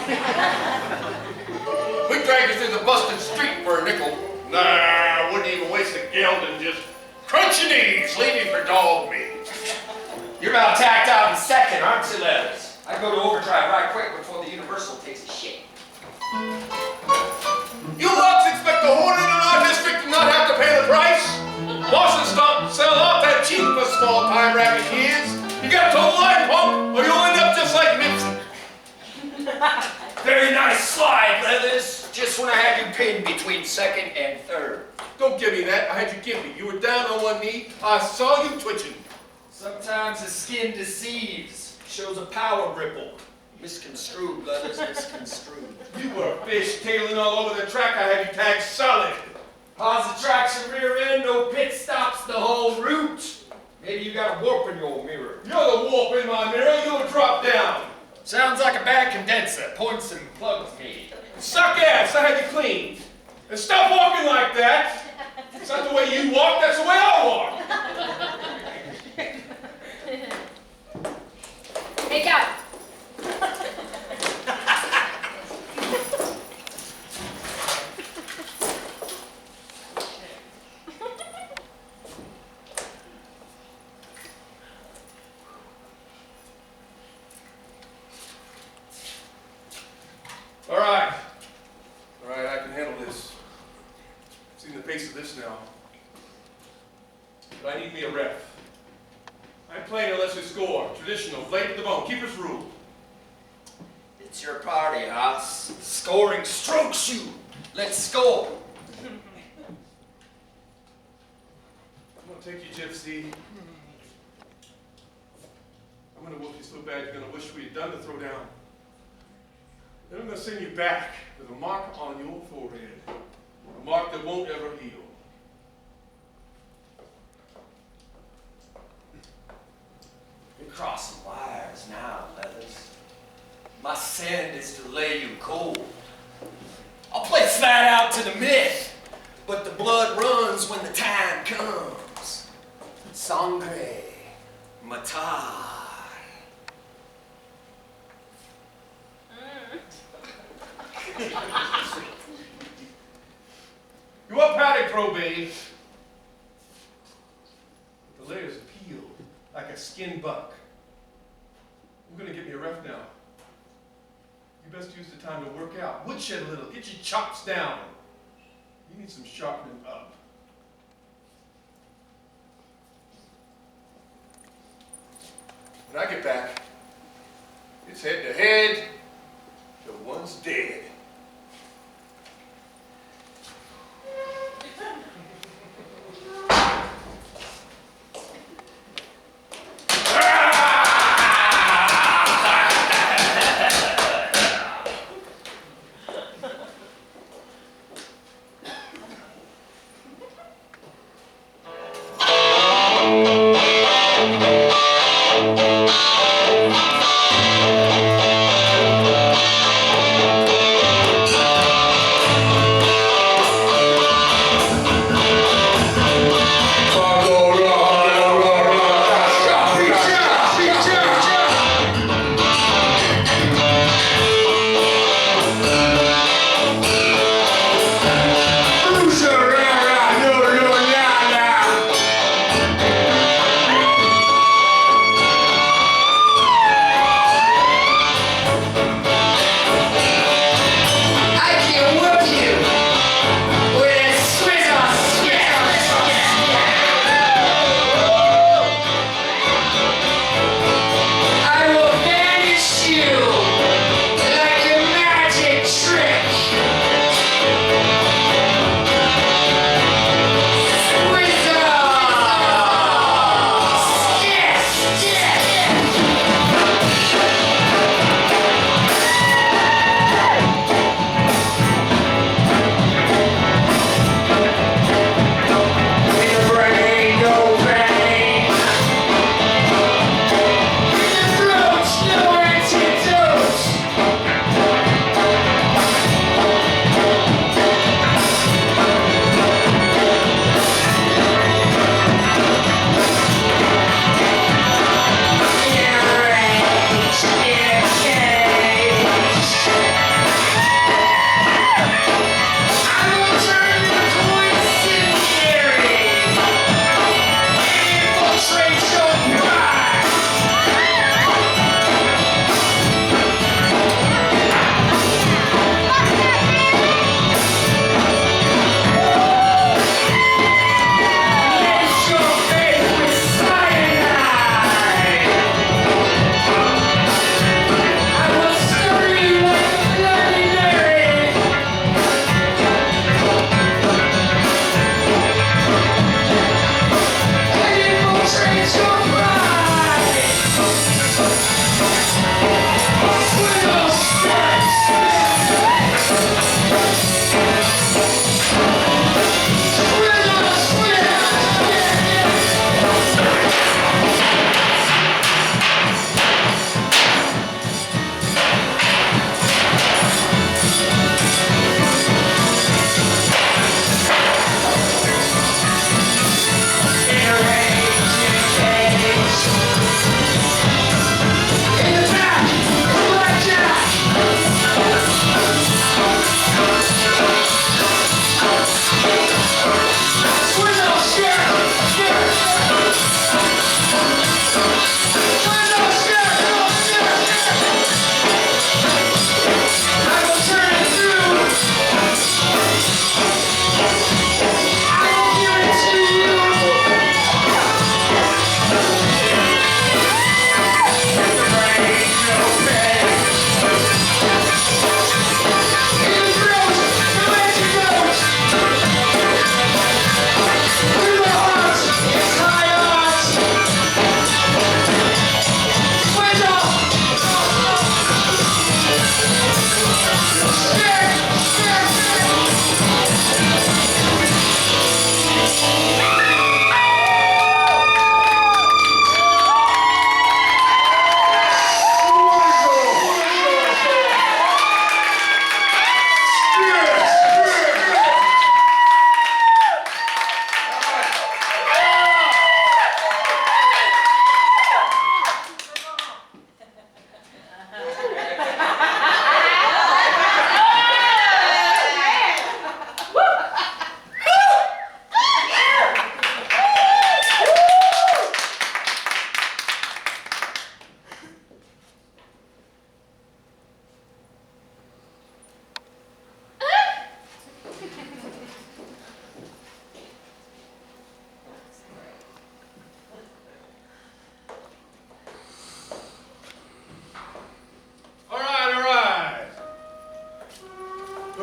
We dragged you through the busted street for a nickel. Nah, I wouldn't even waste a geld and just crunch your knees, leaving for dog meat. You're about tacked out in second, aren't you, Leathers? I go to overdrive right quick before the Universal takes a shit. You lots expect the Hornet in our district to not have to pay the price? Boston stopped sell out that cheap for small-time racket kids. You got to toe the line, punk, or you'll end up just like Nipsey. Very nice slide, Leathers. Just when I had you pinned between second and third. Don't give me that. I had you give me. You were down on one knee. I saw you twitching. Sometimes the skin deceives, shows a power ripple. Misconstrued, Leathers, misconstrued. You were fish-tailing all over the track. I had you tagged solid. Positive traction rear end, no pit stops the whole route. Maybe you got a warp in your mirror. You're the warp in my mirror. You'll drop down. Sounds like a bad condenser. Points and plugs me. Suck ass. I had you cleaned. And stop walking like that. It's not the way you walk. That's the way I walk. Make out. All right. All right, I can handle this. I've seen the pace of this now. But I need me a ref. I ain't playing unless we score. Traditional, blade to the bone, keeper's rule. It's your party, Haas. Scoring strokes you. Let's score. I'm gonna take you, Gypsy. I'm gonna whoop you so bad you're gonna wish we had done the throwdown. Then I'm gonna send you back with a mark on your forehead. A mark that won't ever heal. You're crossing wires now, Leathers. My sin is to lay you cold. I'll play flat out to the myth, but the blood runs when the time comes. Sangre, matar. You up paddock pro, babe. But the layers peeled like a skin buck. I'm gonna get me a ref now. You best use the time to work out. Woodshed a little, get your chops down. You need some sharpening up. When I get back, it's head to head till one's dead.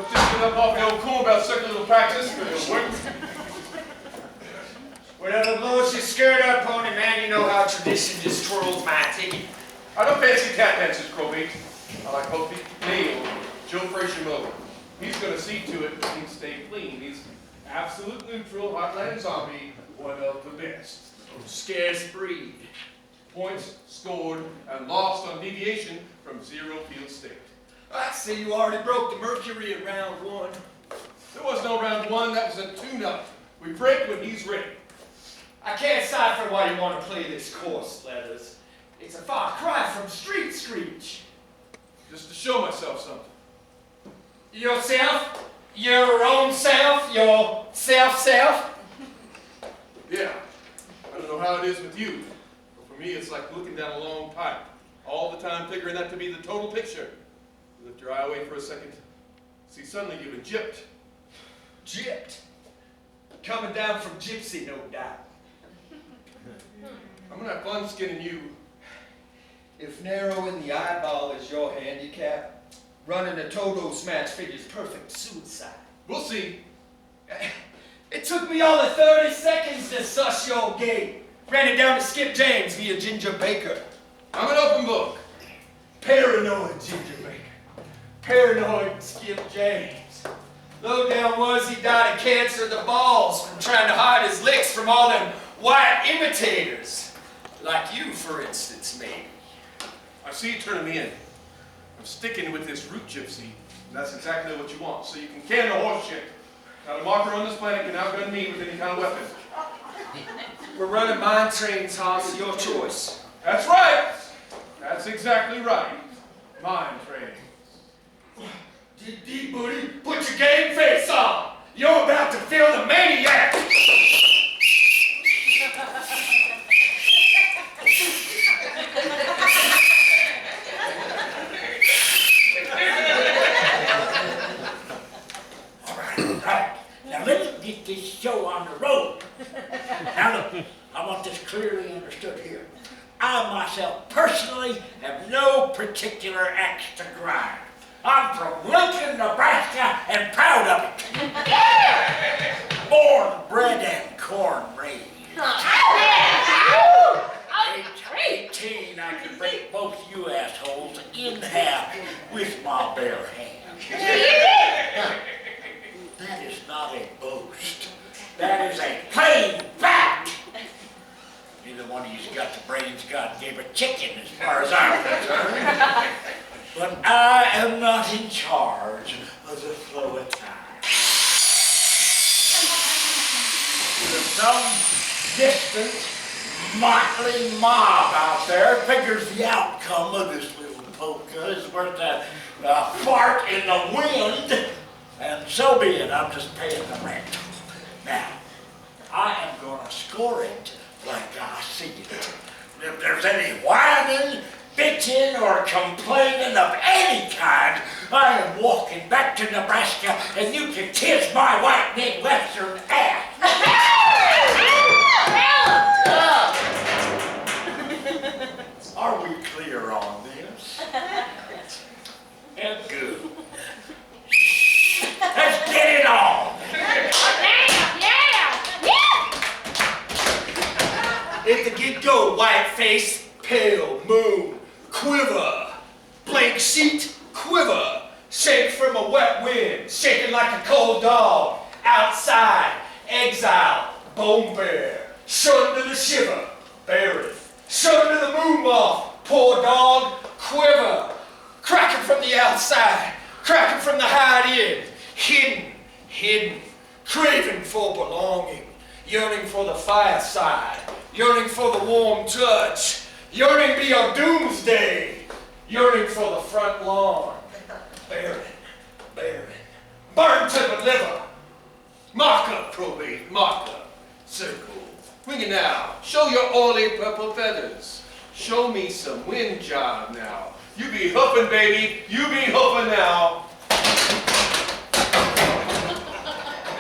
Let's just get up off the old corn about second little practice. It'll work. Whatever blows your skirt up, pony man, you know how tradition just twirls my ticket. I don't fancy tap dances, Crowbait. I like both Neil, Joe Frazier Mower. He's going to see to it that things stay clean. He's absolute neutral, Heartland zombie, one of the best. Scarce breed. Points scored and lost on deviation from zero field state. I see you already broke the mercury at round one. There was no round one, that was a tune-up. We break when he's ready. I can't decipher why you want to play this course, Leathers. It's a far cry from street screech. Just to show myself something. Yourself? Your own self? Your self-self? Yeah. I don't know how it is with you, but for me it's like looking down a long pipe. All the time figuring that to be the total picture. You lift your eye away for a second. See, suddenly you've been gypped. Gypped? Coming down from gypsy, no doubt. I'm gonna have fun skinning you. If narrowing the eyeball is your handicap, running a Toto smash figures perfect suicide. We'll see. It took me only 30 seconds to suss your game. Ran it down to Skip James via Ginger Baker. I'm an open book. Paranoid Ginger Baker. Paranoid Skip James. Low down was he died of cancer of the balls from trying to hide his licks from all them white imitators. Like you, for instance, maybe. I see you turning me in. I'm sticking with this root gypsy, and that's exactly what you want, so you can can the horse shit. Not a marker on this planet can outgun me with any kind of weapon. We're running mine trains, Hoss. Your choice. That's right. That's exactly right. Mind training. D Booty, put your game face on. You're about to feel the maniac. Let's get this show on the road. Now look, I want this clearly understood here. I myself personally have no particular axe to grind. I'm from Lincoln, Nebraska, and proud of it. Born, bred, and corn raised. Age 18, I can break both you assholes in half with my bare hands. That is not a boast. That is a plain fact. Neither one of you's got the brains God gave a chicken as far as I'm concerned. But I am not in charge of the flow of time. There's some distant, motley mob out there figures the outcome of this little polka is worth a fart in the wind. And so be it, I'm just paying the rent. Now, I am going to score it like I see it. If there's any whining, bitching, or complaining of any kind, I am walking back to Nebraska and you can kiss my white Midwestern ass. Are we clear on this? And good. Let's get it on! Let the get-go, white face, pale moon, quiver, blank sheet, quiver, shake from a wet wind, shaking like a cold dog, outside, exile, bone bear, shut under the shiver, buried, shut under the moon moth, poor dog, quiver, cracking from the outside, cracking from the hide in, hidden, craving for belonging, yearning for the fireside, yearning for the warm touch, yearning beyond doomsday, yearning for the front lawn, barren, burn to the liver. Mark up, Crowbait, mark up. Circle. Wing it now. Show your oily purple feathers. Show me some wind job now. You be hoofing, baby. You be hoofing now.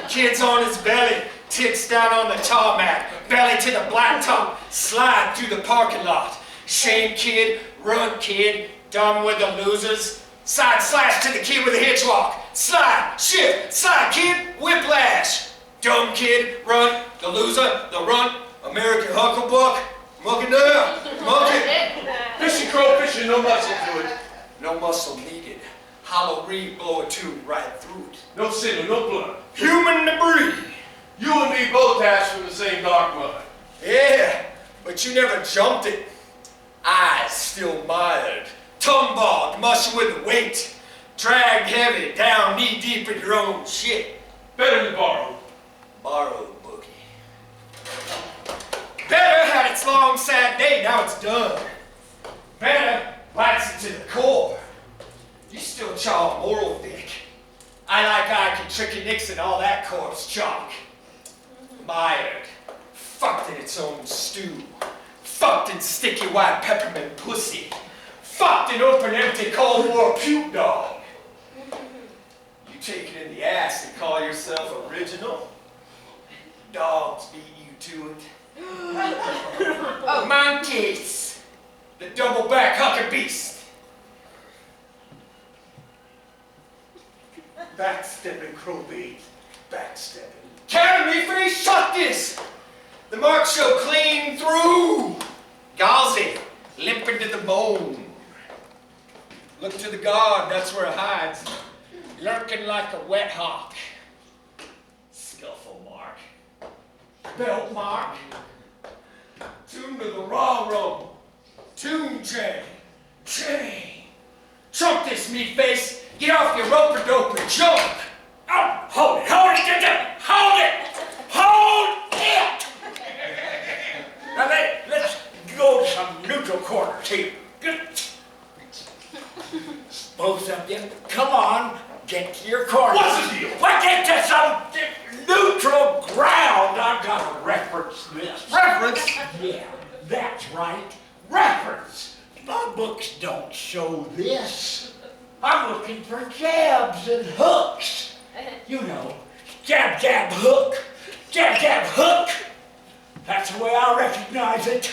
Kid's on his belly, tits down on the tarmac, belly to the blacktop, slide through the parking lot. Shame kid, run kid, done with the losers. Side slash to the kid with the hitch walk. Slide, kid, whiplash. Dumb kid, run. The loser, the runt. American hucklebuck. Monkey down. Monkey. Fishy crow fishing, no muscle to it. No muscle needed. Hollow reed blow a tube right through it. No sinew, no blood. Human debris. You and me both hatched from the same dark mud. Yeah, but you never jumped it. Eyes still mired. Tongue bogged, mushing with the weight. Dragged heavy, down knee deep in your own shit. Better than borrowed. Borrowed boogie. Better had its long sad day, now it's done. Better bites it to the core. You still chaw moral dick. I like Ike Tricky Nixon, all that corpse chalk. Mired. Fucked in its own stew. Fucked in sticky white peppermint pussy. Fucked in open empty Cold War puke dog. You take it in the ass and call yourself original? Dogs beat you to it. Monkeys! The double-back hucker beast! Backstepping crowbait. Backstepping. Carry me free, shut this! The marks show clean through. Gauzy, limping to the bone. Look to the guard, that's where it hides. Lurking like a wet hawk. Scuffle mark. Belt mark. Tune to the raw roll. Tune chain. Chain. Chunk this meat face. Get off your rope and dope and jump. Oh, hold it, hold it, hold it, hold it. Now let's go to some neutral corners here. Both of you, come on, get to your corners. What's the deal? Well, get to some neutral ground. I've got to reference this. Reference? Yeah, that's right. Reference. My books don't show this. I'm looking for jabs and hooks. You know, jab, jab, hook. Jab, jab, hook. That's the way I recognize it.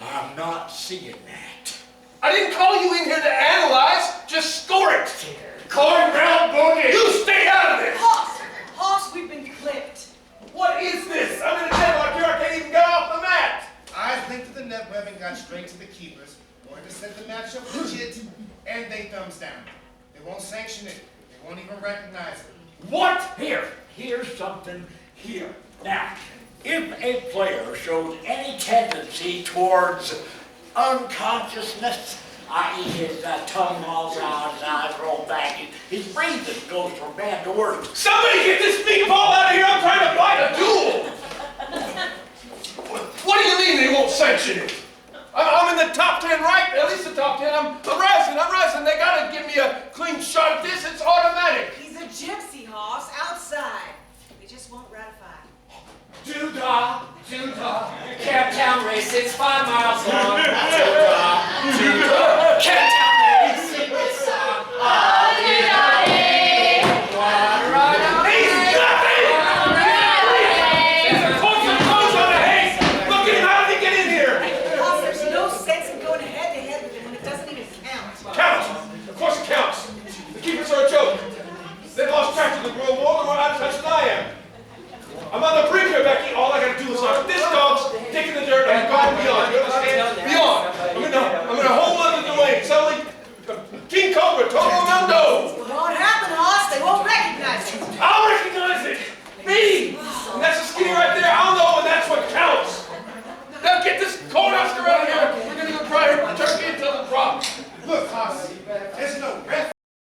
I'm not seeing that. I didn't call you in here to analyze. Just score it. Corn brown boogie. You stay out of this. Hoss, we've been clipped. What is this? I'm in a deadlock here. I can't even get off the mat. I linked to the net web and got straight to the keepers. Wanted to set the matchup legit, and they thumbs down. They won't sanction it. They won't even recognize it. What? Here's something here. Now, if a player shows any tendency towards unconsciousness, i.e. his tongue lolls out, his eyes roll back, his breathing goes from bad to worse. Somebody get this meatball out of here. I'm trying to fight a duel. What do you mean they won't sanction it? I'm in the top 10, right? At least the top 10. I'm rising. They gotta give me a clean shot at this. It's automatic. He's a gypsy, Hoss, outside. They just won't ratify. Doo-dah, doo-dah. Cab Town race, it's 5 miles long. Doo-dah, doo-dah. Cab Town race, it's 5 miles They've lost track of the world more than more out of touch than I am. I'm on the brink here, Becky. All I gotta do is knock this dog's dick in the dirt and go beyond. You understand? Beyond. I'm in a whole other domain. Suddenly, King Cobra, Toro Mundo. It won't happen, Hoss. They won't recognize you. I'll recognize it. Me. And that's a skinny right there. I'll know, and that's what counts. Now get this cornhusker out of here. We're gonna go try her turkey until the drop. Look, Hoss, there's no ref.